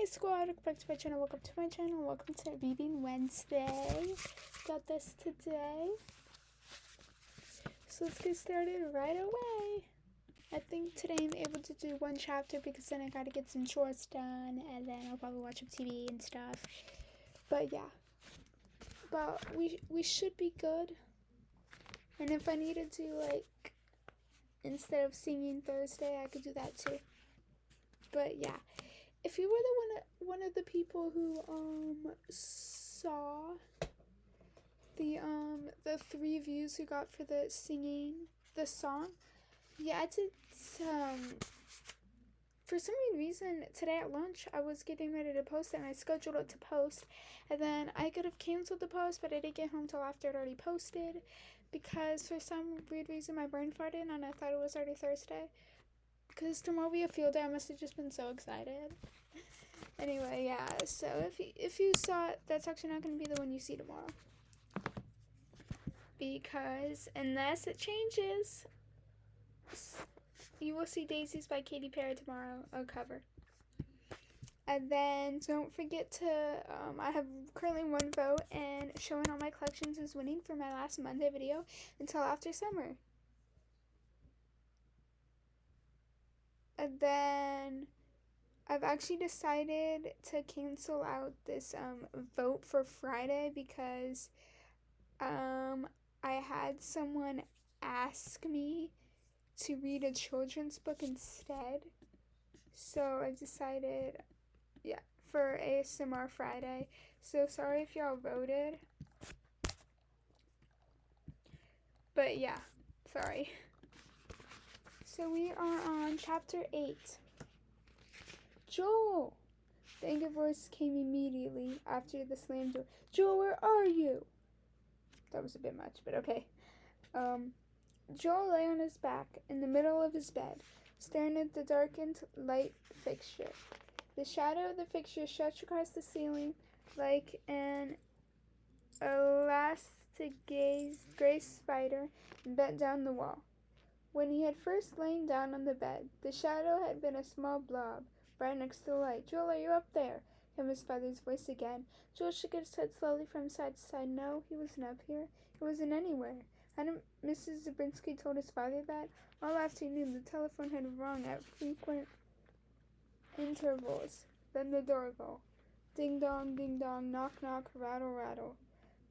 squad, welcome back to my channel, welcome to Reading Wednesday. Got this today. So let's get started right away. I think today I'm able to do one chapter because then I gotta get some chores done and then I'll probably watch some TV and stuff. But yeah. But we should be good. And if I need to do like, instead of singing Thursday, I could do that too. But yeah. If you were one of the people who saw the 3 views we got for the singing the song, yeah, I did for some reason today at lunch I was getting ready to post it and I scheduled it to post, and then I could have canceled the post, but I didn't get home till after it already posted because for some weird reason my brain farted and I thought it was already Thursday. Because tomorrow we have field day, I must have just been so excited. Anyway, yeah, so if you saw it, that's actually not going to be the one you see tomorrow. Because unless it changes, you will see Daisies by Katy Perry tomorrow, a cover. And then don't forget to, I have currently 1 vote, and showing all my collections is winning for my last Monday video until after summer. And then I've actually decided to cancel out this vote for Friday because I had someone ask me to read a children's book instead. So I decided, yeah, for ASMR Friday. So sorry if y'all voted. But yeah, sorry. So we are on chapter 8. Joel! The angry voice came immediately after the slammed door. Joel, where are you? That was a bit much, but okay. Joel lay on his back in the middle of his bed, staring at the darkened light fixture. The shadow of the fixture stretched across the ceiling like an elastic gray spider and bent down the wall. When he had first lain down on the bed, the shadow had been a small blob, right next to the light. Joel, are you up there? Came his father's voice again. Joel shook his head slowly from side to side. No, he wasn't up here. He wasn't anywhere. Hadn't Mrs. Zabriskie told his father that? All afternoon, the telephone had rung at frequent intervals. Then the doorbell. Ding dong, knock knock, rattle rattle.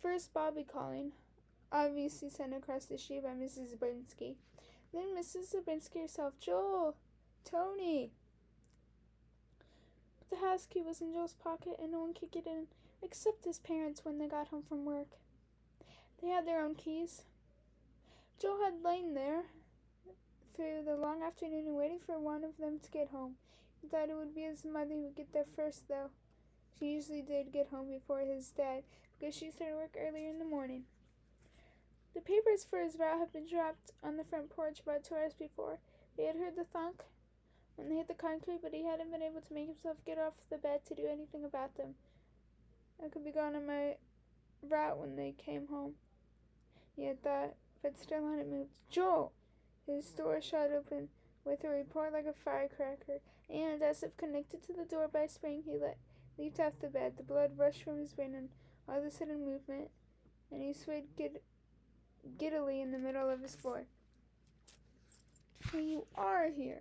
First Bobby calling, obviously sent across the street by Mrs. Zabriskie. Then Mrs. Zabriskie herself. Joel! Tony! But the house key was in Joel's pocket and no one could get in except his parents when they got home from work. They had their own keys. Joel had lain there through the long afternoon and waiting for one of them to get home. He thought it would be his mother who would get there first, though. She usually did get home before his dad because she started work earlier in the morning. The papers for his route had been dropped on the front porch about 2 hours before. They had heard the thunk when they hit the concrete, but he hadn't been able to make himself get off the bed to do anything about them. I could be gone on my route when they came home, he had thought, but still hadn't moved. Joel! His door shot open with a report like a firecracker, and as if connected to the door by a spring, he leaped off the bed. The blood rushed from his brain in all the sudden movement, and he swayed giddily in the middle of his floor. You are here.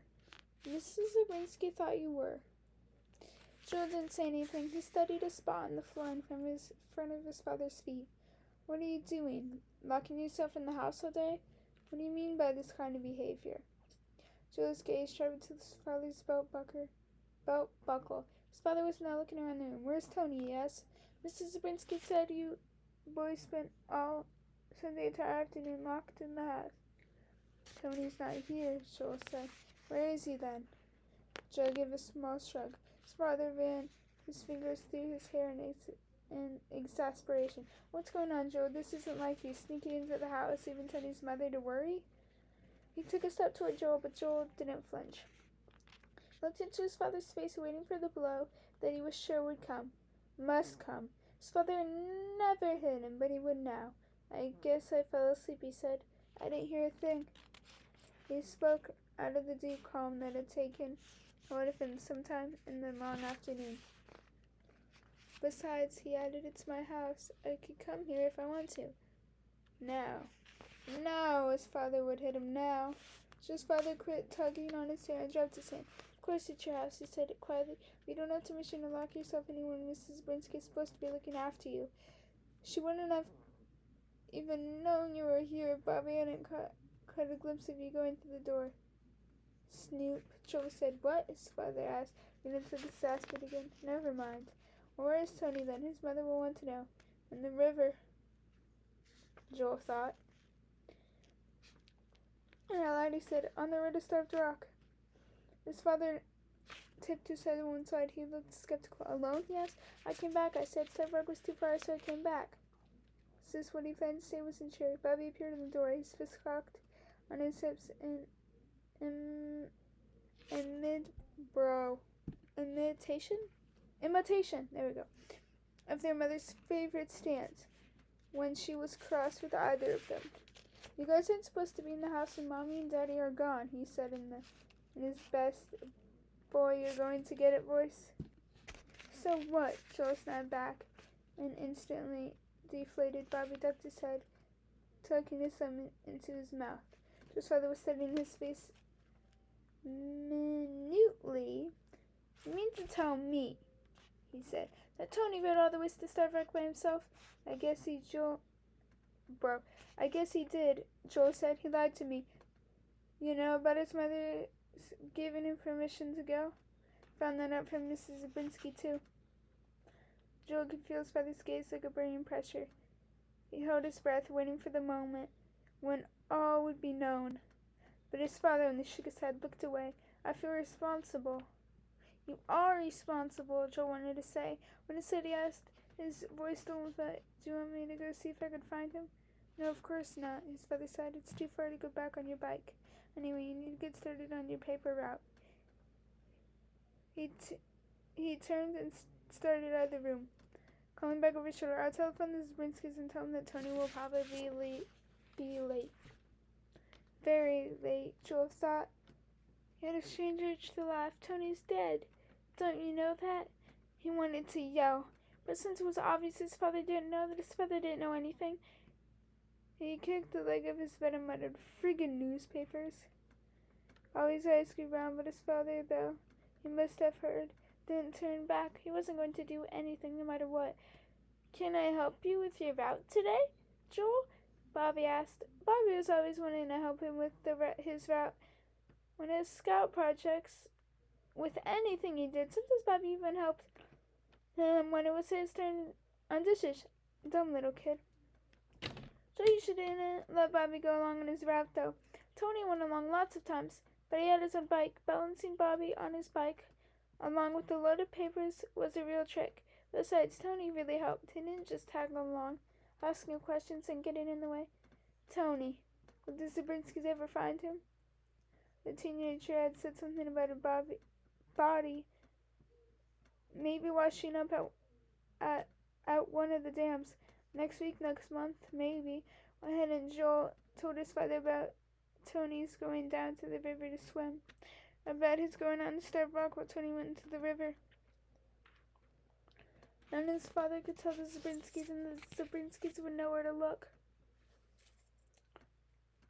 Mrs. Zabriskie thought you were. Joel didn't say anything. He studied a spot on the floor in front of his father's feet. What are you doing? Locking yourself in the house all day? What do you mean by this kind of behavior? Joel's gaze traveled to his father's belt buckle. His father was now looking around the room. Where's Tony? He asked. Mrs. Zabriskie said you boys spent the entire afternoon locked in the house. Tony's not here, Joel said. Where is he then? Joel gave a small shrug. His father ran his fingers through his hair in exasperation. What's going on, Joel? This isn't like you. Sneaking into the house, leaving Tony's mother to worry? He took a step toward Joel, but Joel didn't flinch. He looked into his father's face, waiting for the blow that he was sure would come. Must come. His father never hit him, but he would now. I guess I fell asleep, he said. I didn't hear a thing. He spoke out of the deep calm that had taken It would have been sometime in the long afternoon. Besides, he added, it's my house. I could come here if I want to. Now. No, his father would hit him now. Joe's father quit tugging on his hair and dropped his hand. Of course it's your house, he said it quietly. We don't have permission to lock yourself in when Mrs. Zabrinsky is supposed to be looking after you. She wouldn't have even known you were here if Bobby hadn't caught a glimpse of you going through the door. Snoop, Joel said. What? His father asked. Ran into the basket again. Never mind. Well, where is Tony then? His mother will want to know. In the river, Joel thought. And Aladdin said, on the road to Starved Rock. His father tipped his head on one side. He looked skeptical. Alone? He asked. I came back. I said Starved Rock was too far, so I came back. Is this what he planned to say was in cherry? Bobby appeared in the door, his fist cocked on his hips imitation, there we go, of their mother's favorite stance when she was cross with either of them. You guys aren't supposed to be in the house when Mommy and Daddy are gone, he said in his best boy you're going to get it voice. So what? Joel snapped back and instantly deflated. Bobby ducked his head, tucking his thumb into his mouth. Joe's father was studying his face minutely. You mean to tell me, he said, that Tony rode all the way to Starved Rock by himself? I guess he did, Joel said. He lied to me. You know about his mother giving him permission to go? Found that out from Mrs. Zabrinsky, too. Joel could feel his father's gaze like a burning pressure. He held his breath, waiting for the moment when all would be known. But his father only shook his head, looked away. I feel responsible. You are responsible, Joel wanted to say. When he said he asked, his voice still was like, do you want me to go see if I could find him? No, of course not, his father said. It's too far to go back on your bike. Anyway, you need to get started on your paper route. He turned and started out of the room. Calling back over his shoulder, I'll telephone the Zabrinskys and tell them that Tony will probably be late. Very late, Joel thought. He had a strange urge to laugh. Tony's dead. Don't you know that? He wanted to yell, but since it was obvious his father didn't know that his father didn't know anything, he kicked the leg of his bed and muttered, friggin' newspapers. Always eyes grew round, but his father, though he must have heard, didn't turn back. He wasn't going to do anything, no matter what. Can I help you with your route today, Joel? Bobby asked. Bobby was always wanting to help him with his route. When his scout projects, with anything he did, sometimes Bobby even helped him when it was his turn on dishes. Dumb little kid. So you shouldn't let Bobby go along on his route, though. Tony went along lots of times, but he had his own bike. Balancing Bobby on his bike, along with a load of papers, was a real trick. Besides, Tony really helped. He didn't just tag along, asking questions and getting in the way. Tony, would the Zabrinskys ever find him? The teenager had said something about a body maybe washing up at one of the dams. Next week, next month, maybe. Went ahead and Joel told his father about Tony's going down to the river to swim. About his going on to Starved Rock while Tony went into the river. And his father could tell the Zabrinskys, and the Zabrinskys would know where to look.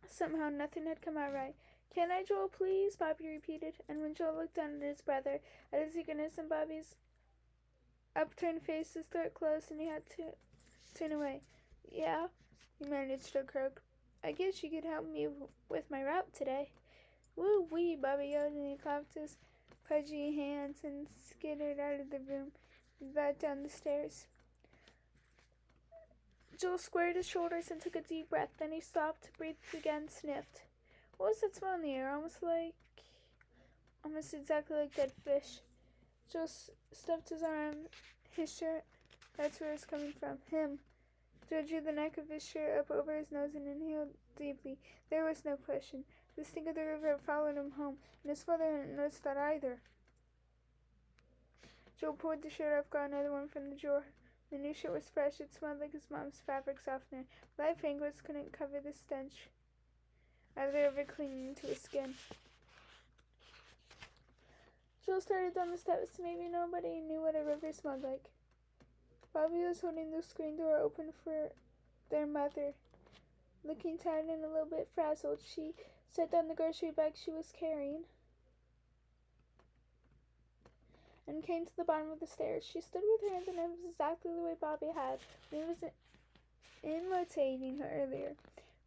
Somehow nothing had come out right. Can I, Joel, please? Bobby repeated, and when Joel looked down at his brother, at his eagerness and Bobby's upturned face, his throat closed and he had to turn away. Yeah, he managed to croak. I guess you could help me with my route today. Woo-wee, Bobby yelled, and he clapped his pudgy hands and skittered out of the room and back down the stairs. Joel squared his shoulders and took a deep breath. Then he stopped, breathed again, sniffed. What was that smell in the air? Almost exactly like dead fish. Joel stuffed his arm, his shirt. That's where it was coming from. Him. Joe drew the neck of his shirt up over his nose and inhaled deeply. There was no question. The stink of the river had followed him home, and his father hadn't noticed that either. Joe pulled the shirt off, got another one from the drawer. The new shirt was fresh. It smelled like his mom's fabric softener. Live fingers couldn't cover the stench of the river clinging to his skin. Joel started down the steps. Maybe nobody knew what a river smelled like. Bobby was holding the screen door open for their mother. Looking tired and a little bit frazzled, she set down the grocery bag she was carrying and came to the bottom of the stairs. She stood with her hands in arms exactly the way Bobby had when he was imitating her earlier.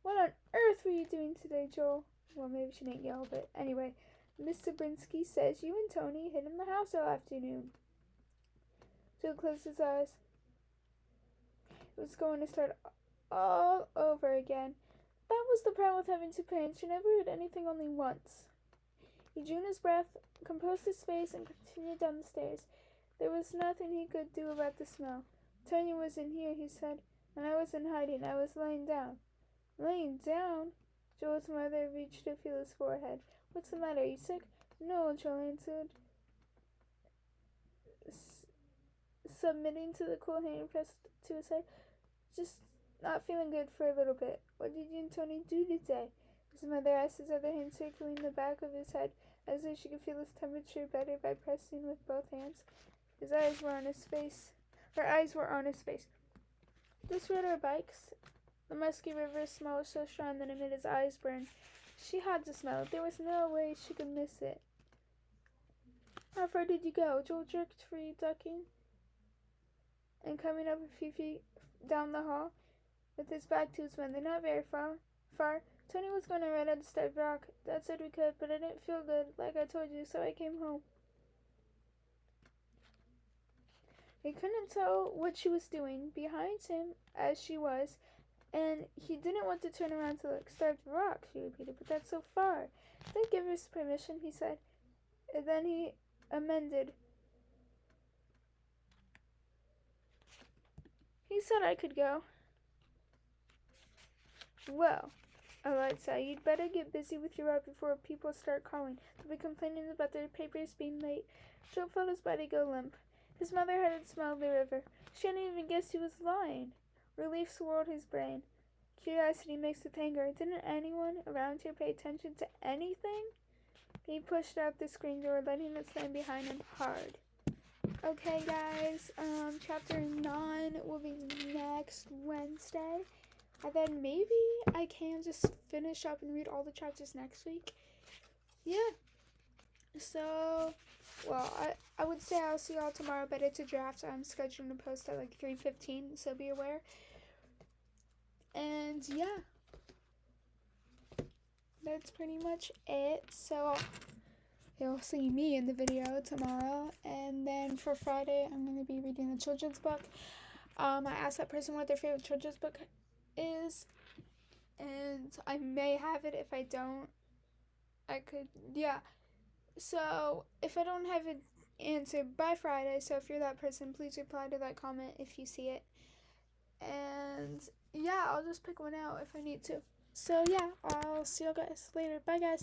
What on earth were you doing today, Joel? Well, maybe she didn't yell, but anyway. Miss Zabrinsky says you and Tony hid in the house all afternoon. Joel closed his eyes. It was going to start all over again. That was the problem with having two parents. You never heard anything only once. He drew in his breath, composed his face, and continued down the stairs. There was nothing he could do about the smell. Tony was in here, he said, and I wasn't hiding. I was laying down. Laying down? Joel's mother reached to feel his forehead. What's the matter? Are you sick? No, Joel answered, submitting to the cool hand pressed to his head. Just not feeling good for a little bit. What did you and Tony do today? His mother asked, his other hand circling the back of his head as though she could feel his temperature better by pressing with both hands. His eyes were on his face. Her eyes were on his face. Just rode our bikes. The musky river smell was so strong that it made his eyes burn. She had to smell it. There was no way she could miss it. How far did you go? Joel jerked free, ducking and coming up a few feet down the hall with his back to his mother. Not very far. Tony was going to ride out a steep rock. Dad said we could, but I didn't feel good, like I told you, so I came home. He couldn't tell what she was doing behind him as she was, and he didn't want to turn around to look. Starved rock, she repeated, but that's so far. Don't give us permission, he said. And then he amended. He said I could go. Well, Allied said, you'd better get busy with your art before people start calling. They'll be complaining about their papers being late. Joel felt his body go limp. His mother hadn't smelled the river. She hadn't even guessed he was lying. Relief swirled his brain. Curiosity mixed with anger. Didn't anyone around here pay attention to anything? He pushed out the screen door, letting it slam behind him hard. Okay, guys, chapter 9 will be next Wednesday. And then maybe I can just finish up and read all the chapters next week. Yeah. So, well, I would say I'll see y'all tomorrow, but it's a draft. I'm scheduling to post at like 3:15, so be aware. And yeah. That's pretty much it. So, you'll see me in the video tomorrow. And then for Friday, I'm going to be reading a children's book. I asked that person what their favorite children's book is, and I may have it. If I don't, I could, yeah. So if I don't have an answer by Friday, so if you're that person, please reply to that comment if you see it, and yeah, I'll just pick one out if I need to. So yeah, I'll see you guys later. Bye guys.